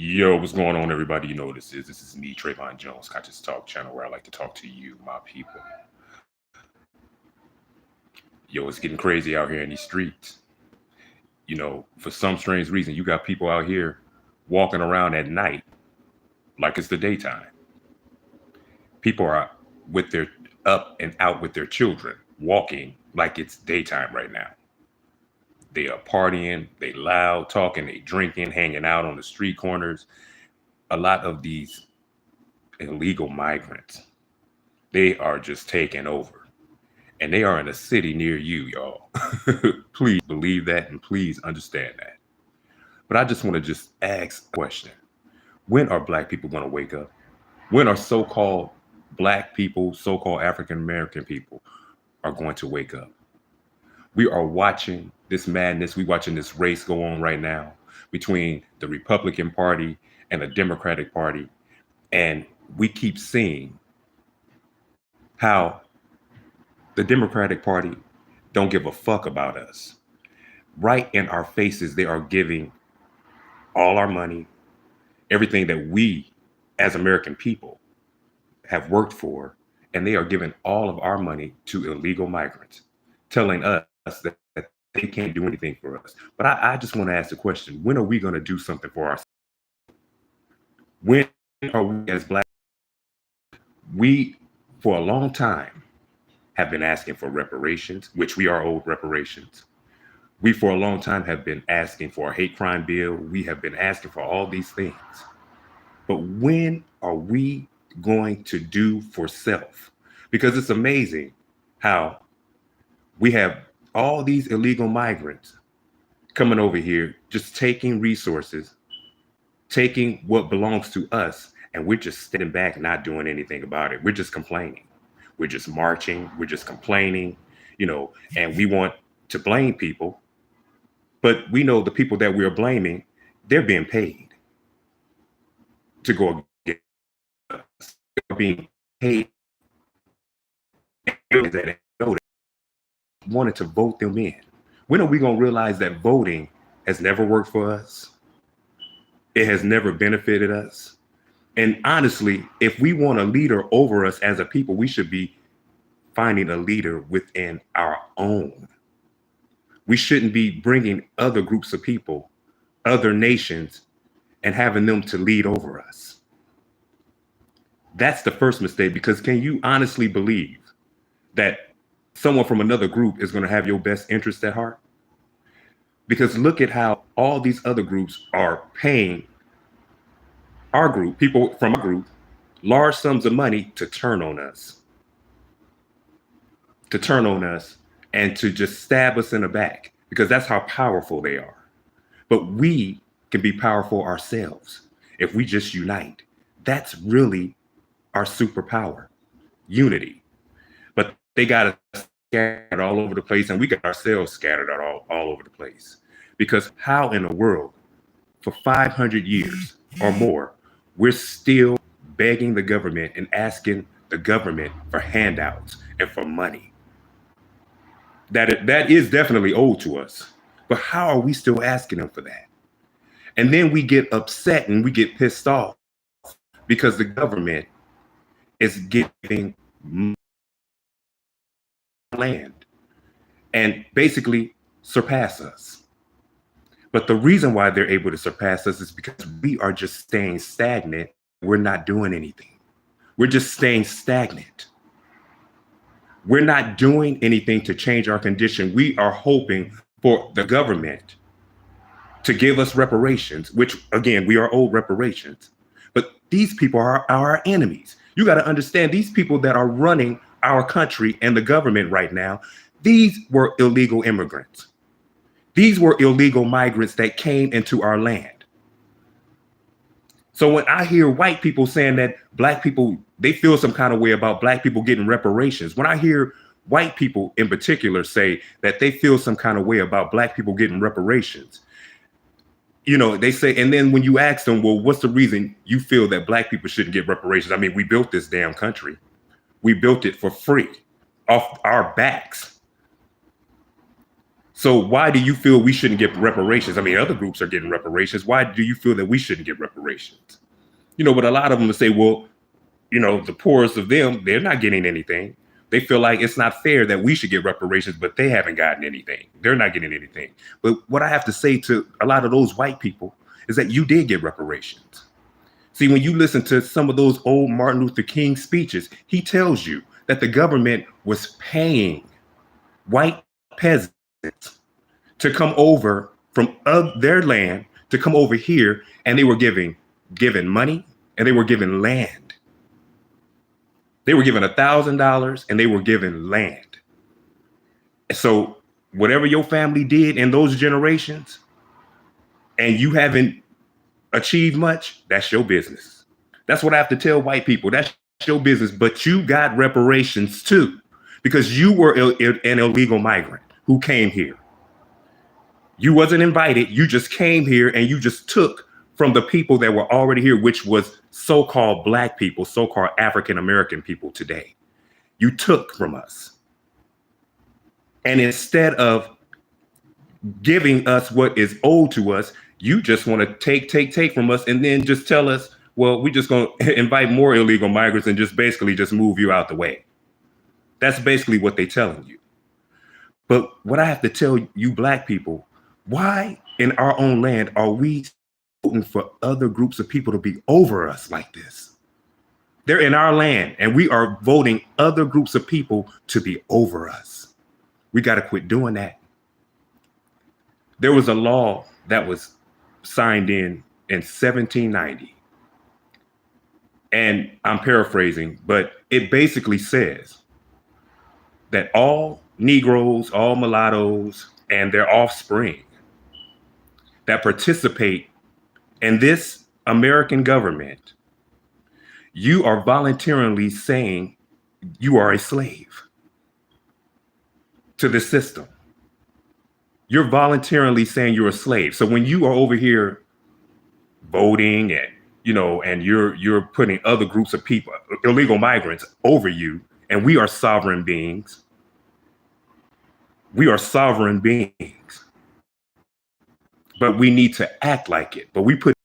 Yo, what's going on, everybody? You know what this is me, Travon Jones, Conscious Talk channel, where I like to talk to you, my people. Yo, it's getting crazy out here in these streets. For some strange reason, you got people out here walking around at night like it's the daytime. People are with their up and out with their children, walking like it's daytime right now. They are partying, they loud, talking, they drinking, hanging out on the street corners. A lot of these illegal migrants, they are just taking over. And they are in a city near you, y'all. Please believe that and please understand that. But I just want to just ask a question. When are black people going to wake up? When are so-called black people, so-called African American people are going to wake up? We are watching this madness. We're watching this race go on right now between the Republican Party and the Democratic Party. And we keep seeing how the Democratic Party don't give a fuck about us. Right in our faces, they are giving all our money, everything that we as American people have worked for, and they are giving all of our money to illegal migrants, telling us that they can't do anything for us. But I just want to ask the question, when are we going to do something for ourselves? When are we as black? We, for a long time, have been asking for reparations, which we are owed reparations. We, for a long time, have been asking for a hate crime bill. We have been asking for all these things. But when are we going to do for self? Because it's amazing how we have all these illegal migrants coming over here, just taking resources, taking what belongs to us, and we're just standing back, not doing anything about it. We're just complaining. We're just marching. We're just complaining, and we want to blame people. But we know the people that we're blaming, they're being paid to go against us. They're being paid. That wanted to vote them in. When are we going to realize that voting has never worked for us? It has never benefited us. And honestly, if we want a leader over us as a people, we should be finding a leader within our own. We shouldn't be bringing other groups of people, other nations, and having them to lead over us. That's the first mistake, because can you honestly believe that someone from another group is going to have your best interest at heart? Because look at how all these other groups are paying our group, people from our group, large sums of money to turn on us. And to just stab us in the back, because that's how powerful they are. But we can be powerful ourselves if we just unite. That's really our superpower, unity. But they got us scattered all over the place, and we got ourselves scattered all over the place. Because how in the world, for 500 years or more, we're still begging the government and asking the government for handouts and for money? That is definitely owed to us. But how are we still asking them for that? And then we get upset and we get pissed off because the government is giving land and basically surpass us. But the reason why they're able to surpass us is because we are just staying stagnant. We're not doing anything. We're just staying stagnant. We're not doing anything to change our condition. We are hoping for the government to give us reparations, which, again, we are owed reparations. But these people are our enemies. You got to understand, these people that are running our country and the government right now, these were illegal immigrants. These were illegal migrants that came into our land. So when I hear white people saying that black people, they feel some kind of way about black people getting reparations, when I hear white people in particular say that they feel some kind of way about black people getting reparations, they say, and then when you ask them, well, what's the reason you feel that black people shouldn't get reparations? I mean, we built this damn country. We built it for free, off our backs. So why do you feel we shouldn't get reparations? I mean, other groups are getting reparations. Why do you feel that we shouldn't get reparations? But a lot of them will say, well, the poorest of them, they're not getting anything. They feel like it's not fair that we should get reparations, but they haven't gotten anything. They're not getting anything. But what I have to say to a lot of those white people is that you did get reparations. See, when you listen to some of those old Martin Luther King speeches, he tells you that the government was paying white peasants to come over from their land to come over here, and they were given money and they were given land. They were given $1,000 and they were given land. So whatever your family did in those generations, and you haven't achieved much, that's your business. That's what I have to tell white people. That's your business, but you got reparations too, because you were an illegal migrant who came here. You wasn't invited. You just came here and you just took from the people that were already here, which was so-called Black people, so-called African-American people today. You took from us. And instead of giving us what is owed to us, you just want to take from us and then just tell us, well, we're just going to invite more illegal migrants and just basically just move you out the way. That's basically what they're telling you. But what I have to tell you Black people, why in our own land are we voting for other groups of people to be over us like this? They're in our land and we are voting other groups of people to be over us. We got to quit doing that. There was a law that was signed in 1790. And I'm paraphrasing, but it basically says that all Negroes, all mulattoes, and their offspring that participate in this American government, you are voluntarily saying you are a slave to the system. You're voluntarily saying you're a slave. So when you are over here voting and and you're putting other groups of people, illegal migrants, over you, and we are sovereign beings. We are sovereign beings. But we need to act like it. But we put it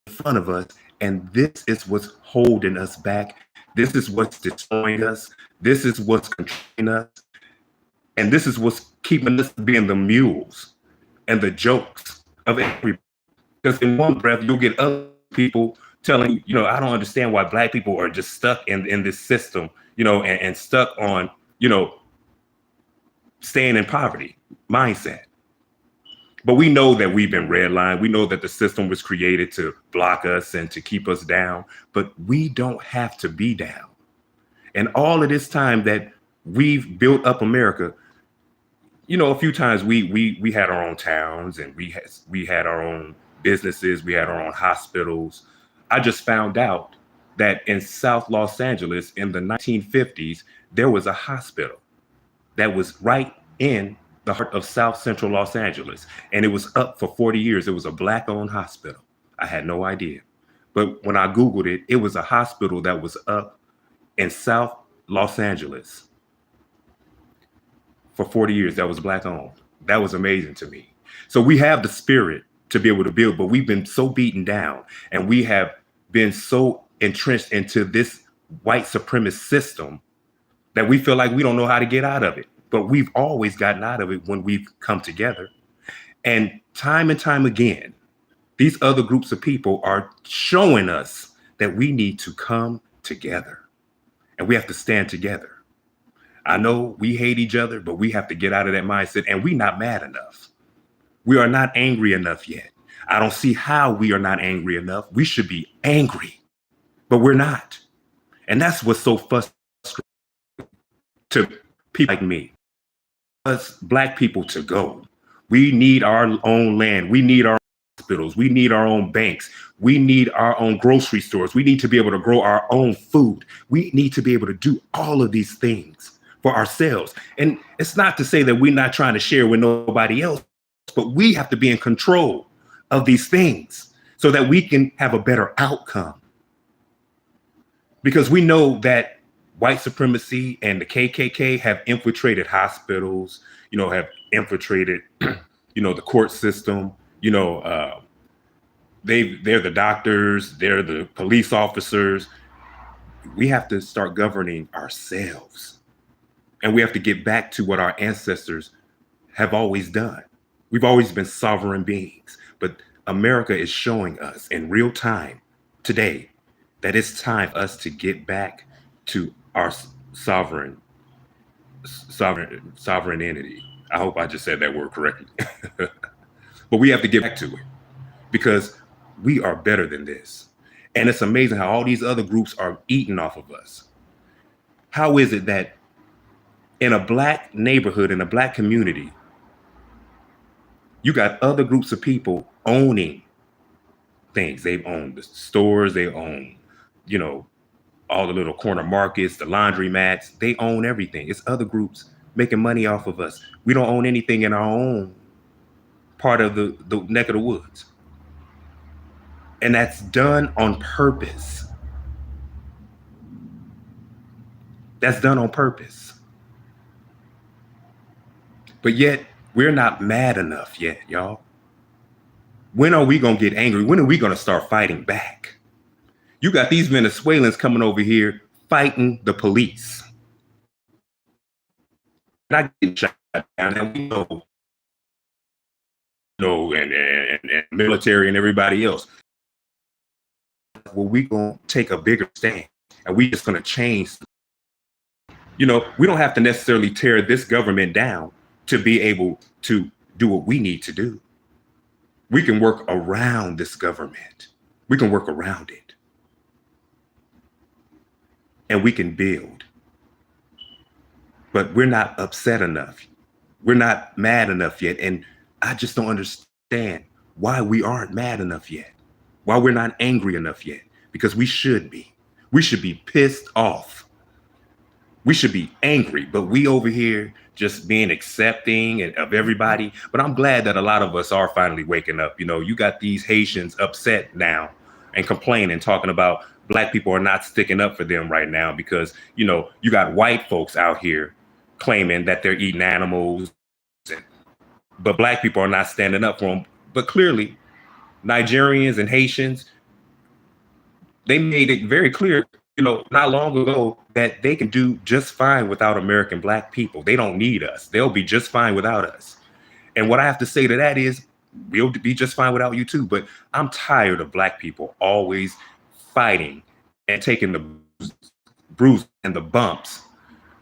in front of us, and this is what's holding us back. This is what's destroying us. This is what's controlling us. And this is what's keeping us being the mules and the jokes of everybody. Because in one breath, you'll get other people telling you, I don't understand why Black people are just stuck in this system, and stuck on, staying in poverty mindset. But we know that we've been redlined. We know that the system was created to block us and to keep us down, but we don't have to be down. And all of this time that we've built up America, a few times we had our own towns and we had our own businesses, we had our own hospitals. I just found out that in South Los Angeles in the 1950s, there was a hospital that was right in the heart of South Central Los Angeles. And it was up for 40 years. It was a Black-owned hospital. I had no idea. But when I Googled it, it was a hospital that was up in South Los Angeles for 40 years. That was Black-owned. That was amazing to me. So we have the spirit to be able to build, but we've been so beaten down and we have been so entrenched into this white supremacist system that we feel like we don't know how to get out of it. But we've always gotten out of it when we've come together. And time again, these other groups of people are showing us that we need to come together and we have to stand together. I know we hate each other, but we have to get out of that mindset, and we're not mad enough. We are not angry enough yet. I don't see how we are not angry enough. We should be angry, but we're not. And that's what's so frustrating to people like me. Us Black people to go. We need our own land. We need our own hospitals. We need our own banks. We need our own grocery stores. We need to be able to grow our own food. We need to be able to do all of these things for ourselves. And it's not to say that we're not trying to share with nobody else, but we have to be in control of these things so that we can have a better outcome. Because we know that white supremacy and the KKK have infiltrated hospitals, have infiltrated, the court system. They're the doctors, they're the police officers. We have to start governing ourselves, and we have to get back to what our ancestors have always done. We've always been sovereign beings, but America is showing us in real time today that it's time for us to get back to our sovereign entity. I hope I just said that word correctly. But we have to get back to it because we are better than this. And it's amazing how all these other groups are eating off of us. How is it that in a black neighborhood, in a black community, you got other groups of people owning things? They own the stores, they own, all the little corner markets, the laundromats, they own everything. It's other groups making money off of us. We don't own anything in our own part of the neck of the woods. And that's done on purpose. That's done on purpose. But yet, we're not mad enough yet, y'all. When are we going to get angry? When are we going to start fighting back? You got these Venezuelans coming over here fighting the police. Not getting shot down, and we know, and military and everybody else. Well, we gonna take a bigger stand, and we just gonna change. We don't have to necessarily tear this government down to be able to do what we need to do. We can work around this government. We can work around it. And we can build. But we're not upset enough. We're not mad enough yet. And I just don't understand why we aren't mad enough yet. Why we're not angry enough yet. Because we should be. We should be pissed off. We should be angry. But we over here just being accepting of everybody. But I'm glad that a lot of us are finally waking up. You got these Haitians upset now and complaining, talking about Black people are not sticking up for them right now because, you got white folks out here claiming that they're eating animals, but Black people are not standing up for them. But clearly, Nigerians and Haitians, they made it very clear, not long ago that they can do just fine without American Black people. They don't need us. They'll be just fine without us. And what I have to say to that is, we'll be just fine without you too. But I'm tired of Black people always fighting and taking the bruise and the bumps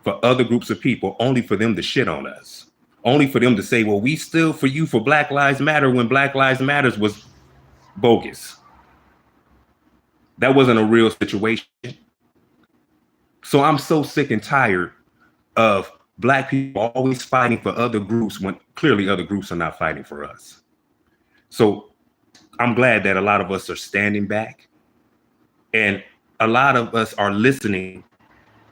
for other groups of people, only for them to shit on us, only for them to say, well, we still for you for Black Lives Matter, when Black Lives Matters was bogus. That wasn't a real situation. So I'm so sick and tired of Black people always fighting for other groups when clearly other groups are not fighting for us. So I'm glad that a lot of us are standing back, and a lot of us are listening,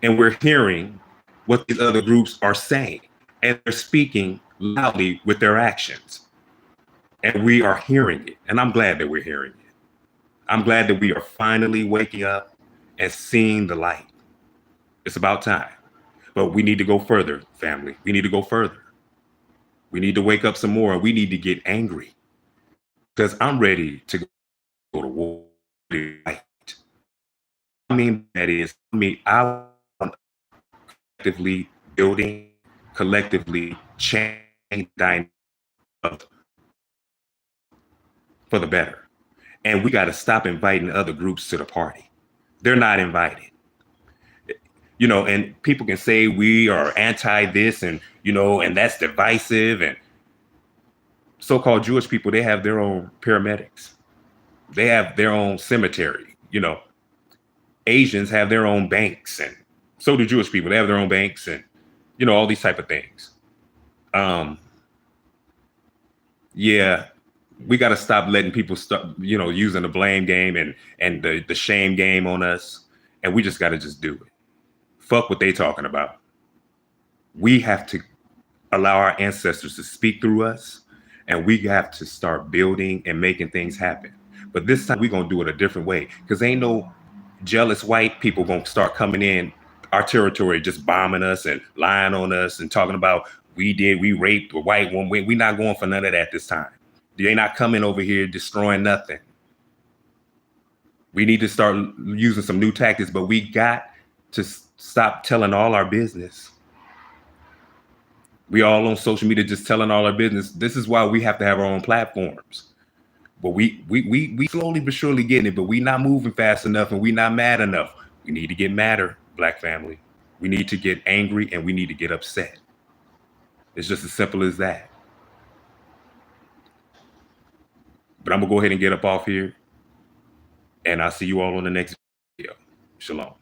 and we're hearing what these other groups are saying, and they're speaking loudly with their actions. And we are hearing it. And I'm glad that we're hearing it. I'm glad that we are finally waking up and seeing the light. It's about time. But we need to go further, family. We need to go further. We need to wake up some more, and we need to get angry. Because I'm ready to go to war. I want collectively building, collectively change dynamics for the better. And we got to stop inviting other groups to the party. They're not invited. And people can say we are anti this and that's divisive. And so-called Jewish people, they have their own paramedics. They have their own cemetery. Asians have their own banks, and so do Jewish people. They have their own banks and, all these type of things. Yeah, we got to stop letting people start, using the blame game and the shame game on us. And we just got to just do it. Fuck what they talking about. We have to allow our ancestors to speak through us, and we have to start building and making things happen. But this time we're going to do it a different way, because ain't no jealous white people going to start coming in our territory, just bombing us and lying on us and talking about we raped a white woman. We not going for none of that this time. They not coming over here destroying nothing. We need to start using some new tactics, but we got to stop telling all our business. We all on social media just telling all our business. This is why we have to have our own platforms. But we slowly but surely getting it, but we not moving fast enough and we not mad enough. We need to get madder, Black family. We need to get angry and we need to get upset. It's just as simple as that. But I'm gonna go ahead and get up off here, and I'll see you all on the next video. Shalom.